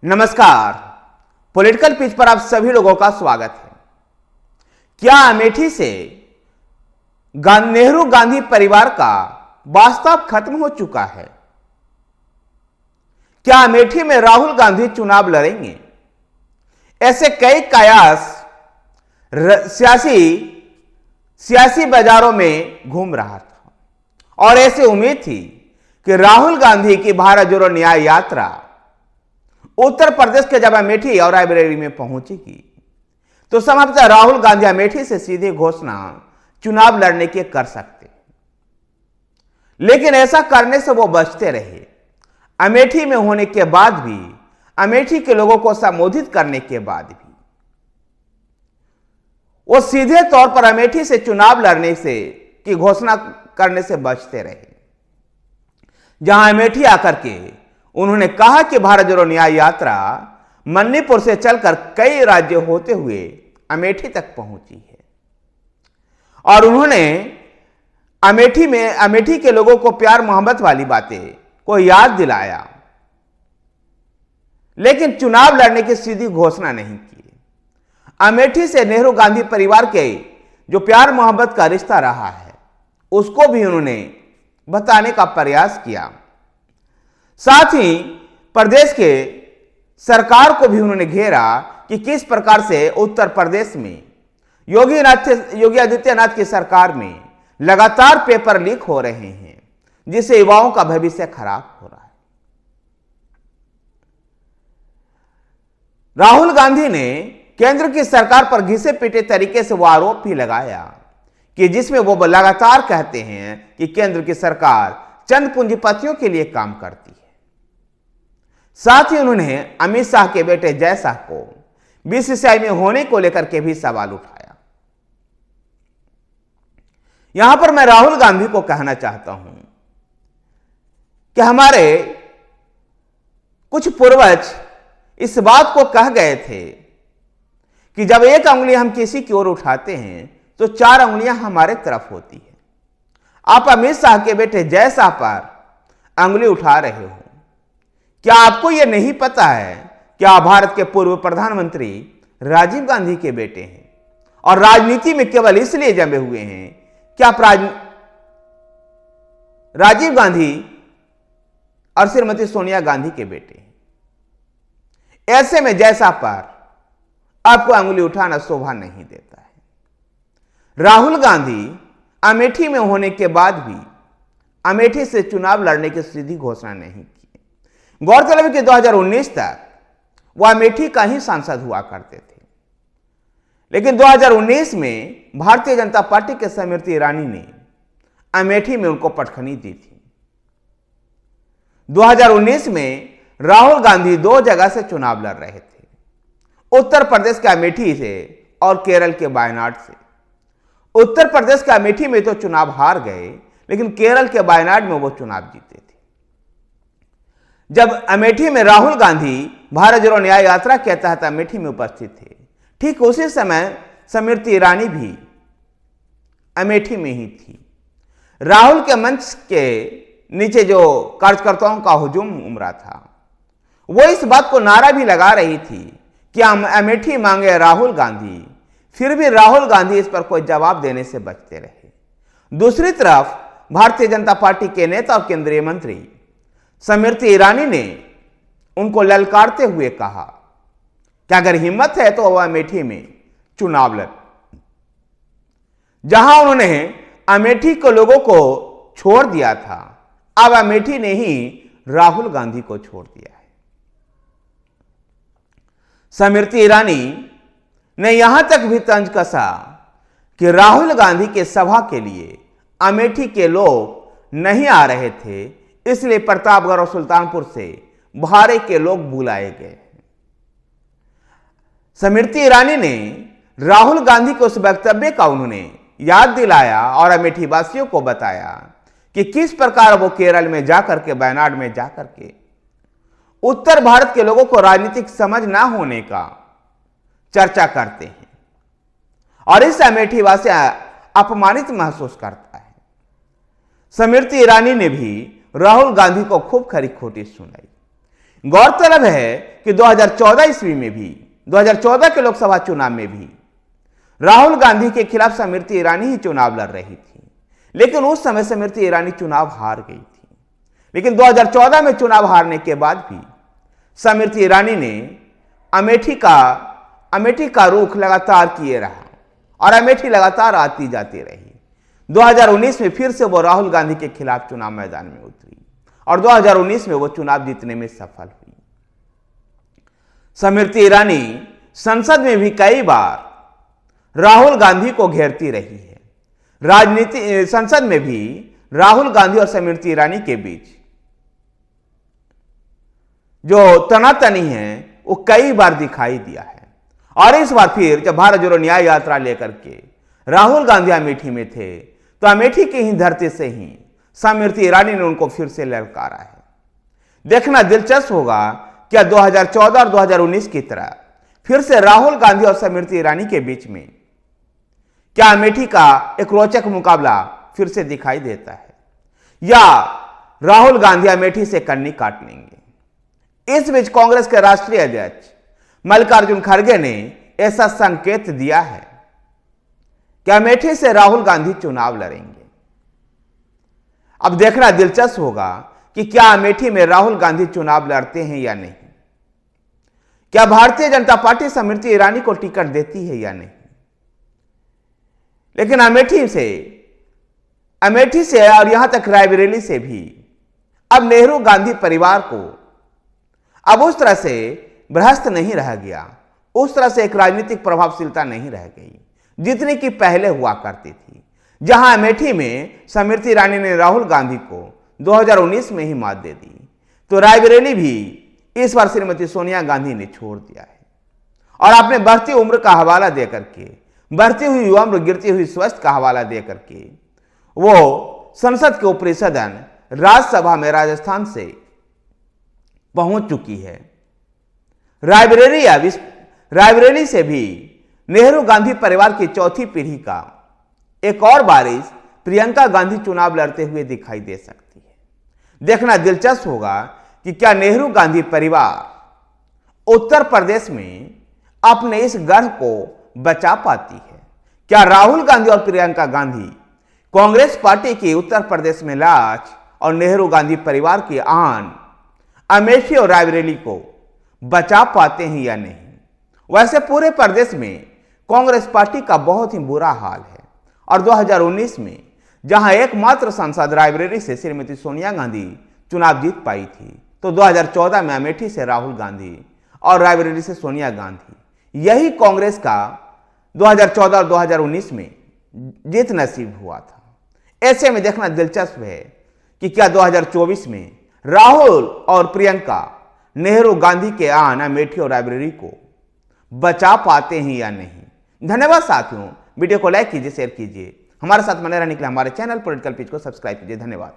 नमस्कार। Political pitch पर आप सभी लोगों का स्वागत है। क्या अमेठी से नेहरू गांधी परिवार का वास्तव खत्म हो चुका है? क्या अमेठी में राहुल गांधी चुनाव लड़ेंगे? ऐसे कई कयास सियासी बाजारों में घूम रहा था और ऐसी उम्मीद थी कि राहुल गांधी की भारत जोड़ो न्याय यात्रा उत्तर प्रदेश के जब अमेठी और रायबरेली में पहुंचेगी तो संभवतः राहुल गांधी अमेठी से सीधे घोषणा चुनाव लड़ने की कर सकते, लेकिन ऐसा करने से वो बचते रहे। अमेठी में होने के बाद भी, अमेठी के लोगों को संबोधित करने के बाद भी वो सीधे तौर पर अमेठी से चुनाव लड़ने से की घोषणा करने से बचते रहे। जहां अमेठी आकर के उन्होंने कहा कि भारत जोड़ो न्याय यात्रा मणिपुर से चलकर कई राज्य होते हुए अमेठी तक पहुंची है और उन्होंने अमेठी के लोगों को प्यार मोहब्बत वाली बातें को याद दिलाया, लेकिन चुनाव लड़ने की सीधी घोषणा नहीं की। अमेठी से नेहरू गांधी परिवार के जो प्यार मोहब्बत का रिश्ता रहा है उसको भी उन्होंने बताने का प्रयास किया। साथ ही प्रदेश के सरकार को भी उन्होंने घेरा कि किस प्रकार से उत्तर प्रदेश में योगी आदित्यनाथ की सरकार में लगातार पेपर लीक हो रहे हैं, जिससे युवाओं का भविष्य खराब हो रहा है। राहुल गांधी ने केंद्र की सरकार पर घिसे पीटे तरीके से वो आरोप भी लगाया कि जिसमें वो लगातार कहते हैं कि केंद्र की सरकार चंद पूंजीपतियों के लिए काम करती है। साथ ही उन्होंने अमित शाह के बेटे जय शाह को बीसीसीआई में होने को लेकर के भी सवाल उठाया। यहां पर मैं राहुल गांधी को कहना चाहता हूं कि हमारे कुछ पूर्वज इस बात को कह गए थे कि जब एक उंगली हम किसी की ओर उठाते हैं तो चार उंगलियां हमारे तरफ होती है। आप अमित शाह के बेटे जय शाह पर उंगली उठा रहे हो। क्या आपको यह नहीं पता है कि आप भारत के पूर्व प्रधानमंत्री राजीव गांधी के बेटे हैं और राजनीति में केवल इसलिए जमे हुए हैं कि आप राजीव गांधी और श्रीमती सोनिया गांधी के बेटे हैं। ऐसे में जय शाह पर आपको अंगुली उठाना शोभा नहीं देता है। राहुल गांधी अमेठी में होने के बाद भी अमेठी से चुनाव लड़ने की सीधी घोषणा नहीं की। गौरतलब है कि 2019 तक वह अमेठी का ही सांसद हुआ करते थे, लेकिन 2019 में भारतीय जनता पार्टी के स्मृति ईरानी ने अमेठी में उनको पटखनी दी थी। 2019 में राहुल गांधी दो जगह से चुनाव लड़ रहे थे, उत्तर प्रदेश के अमेठी से और केरल के वायनाड से। उत्तर प्रदेश के अमेठी में तो चुनाव हार गए, लेकिन केरल के वायनाड में वो चुनाव जीते थे। जब अमेठी में राहुल गांधी भारत जोड़ो न्याय यात्रा के तहत अमेठी में उपस्थित थे, ठीक उसी समय स्मृति ईरानी भी अमेठी में ही थी। राहुल के मंच के नीचे जो कार्यकर्ताओं का हुजूम उमड़ा था, वो इस बात को नारा भी लगा रही थी कि हम अमेठी मांगे राहुल गांधी। फिर भी राहुल गांधी इस पर कोई जवाब देने से बचते रहे। दूसरी तरफ भारतीय जनता पार्टी के नेता और केंद्रीय मंत्री स्मृति ईरानी ने उनको ललकारते हुए कहा कि अगर हिम्मत है तो वह अमेठी में चुनाव लड़। जहां उन्होंने अमेठी के लोगों को छोड़ दिया था, अब अमेठी ने ही राहुल गांधी को छोड़ दिया है। स्मृति ईरानी ने यहां तक भी तंज कसा कि राहुल गांधी के सभा के लिए अमेठी के लोग नहीं आ रहे थे, इसलिए प्रतापगढ़ और सुल्तानपुर से भारे के लोग बुलाए गए। स्मृति ईरानी ने राहुल गांधी के उस वक्तव्य का उन्होंने याद दिलाया और अमेठी वासियों को बताया कि किस प्रकार वो केरल में जाकर के, वायनाड में जाकर के उत्तर भारत के लोगों को राजनीतिक समझ ना होने का चर्चा करते हैं और इस अमेठी वासी अपमानित महसूस करता है। स्मृति ईरानी ने भी राहुल गांधी को खूब खरी खोटी सुनाई। गौरतलब है कि 2014 ईस्वी में भी, 2014 के लोकसभा चुनाव में भी राहुल गांधी के खिलाफ स्मृति ईरानी ही चुनाव लड़ रही थी, लेकिन उस समय स्मृति ईरानी चुनाव हार गई थी। लेकिन 2014 में चुनाव हारने के बाद भी स्मृति ईरानी ने अमेठी का रुख लगातार किए रहा और अमेठी लगातार आती जाती रही। 2019 में फिर से वो राहुल गांधी के खिलाफ चुनाव मैदान में उतरी और 2019 में वो चुनाव जीतने में सफल हुई। स्मृति ईरानी संसद में भी कई बार राहुल गांधी को घेरती रही है। राजनीति संसद में भी राहुल गांधी और स्मृति ईरानी के बीच जो तनातनी है वो कई बार दिखाई दिया है। और इस बार फिर जब भारत जोड़ो न्याय यात्रा लेकर के राहुल गांधी अमेठी में थे, तो अमेठी की ही धरती से ही स्मृति ईरानी ने उनको फिर से ललकारा है। देखना दिलचस्प होगा क्या 2014 और 2019 की तरह फिर से राहुल गांधी और स्मृति ईरानी के बीच में क्या अमेठी का एक रोचक मुकाबला फिर से दिखाई देता है, या राहुल गांधी अमेठी से कन्नी काट लेंगे। इस बीच कांग्रेस के राष्ट्रीय अध्यक्ष मल्लिकार्जुन खड़गे ने ऐसा संकेत दिया है कि अमेठी से राहुल गांधी चुनाव लड़ेंगे। अब देखना दिलचस्प होगा कि क्या अमेठी में राहुल गांधी चुनाव लड़ते हैं या नहीं। क्या भारतीय जनता पार्टी स्मृति ईरानी को टिकट देती है या नहीं। लेकिन अमेठी से और यहां तक रायबरेली से भी अब नेहरू गांधी परिवार को अब उस तरह से भ्रष्ट नहीं रह गया, उस तरह से एक राजनीतिक प्रभावशीलता नहीं रह गई जितनी कि पहले हुआ करती थी। जहां अमेठी में स्मृति ईरानी ने राहुल गांधी को 2019 में ही मात दे दी, तो रायबरेली भी इस बार श्रीमती सोनिया गांधी ने छोड़ दिया है। और अपने बढ़ती उम्र का हवाला देकर के, बढ़ती हुई उम्र गिरती हुई स्वास्थ्य का हवाला देकर के वो संसद के ऊपरी सदन राज्यसभा में राजस्थान से पहुंच चुकी है। रायबरेली से भी नेहरू गांधी परिवार की चौथी पीढ़ी का एक और बारिश प्रियंका गांधी चुनाव लड़ते हुए दिखाई दे सकती है। देखना दिलचस्प होगा कि क्या नेहरू गांधी परिवार उत्तर प्रदेश में अपने इस गढ़ को बचा पाती है। क्या राहुल गांधी और प्रियंका गांधी कांग्रेस पार्टी की उत्तर प्रदेश में लाज और नेहरू गांधी परिवार की आन अमेठी और रायबरेली को बचा पाते हैं या नहीं। वैसे पूरे प्रदेश में कांग्रेस पार्टी का बहुत ही बुरा हाल है और 2019 में जहां एकमात्र सांसद रायबरेली से श्रीमती सोनिया गांधी चुनाव जीत पाई थी, तो 2014 में अमेठी से राहुल गांधी और रायबरेली से सोनिया गांधी, यही कांग्रेस का 2014 और 2019 में जीत नसीब हुआ था। ऐसे में देखना दिलचस्प है कि क्या 2024 में राहुल और प्रियंका नेहरू गांधी के आन अमेठी और रायबरेली को बचा पाते हैं या नहीं। धन्यवाद साथियों, वीडियो को लाइक कीजिए, शेयर कीजिए, हमारे साथ बने रहने के लिए हमारे चैनल पॉलिटिकल पिच को सब्सक्राइब कीजिए। धन्यवाद।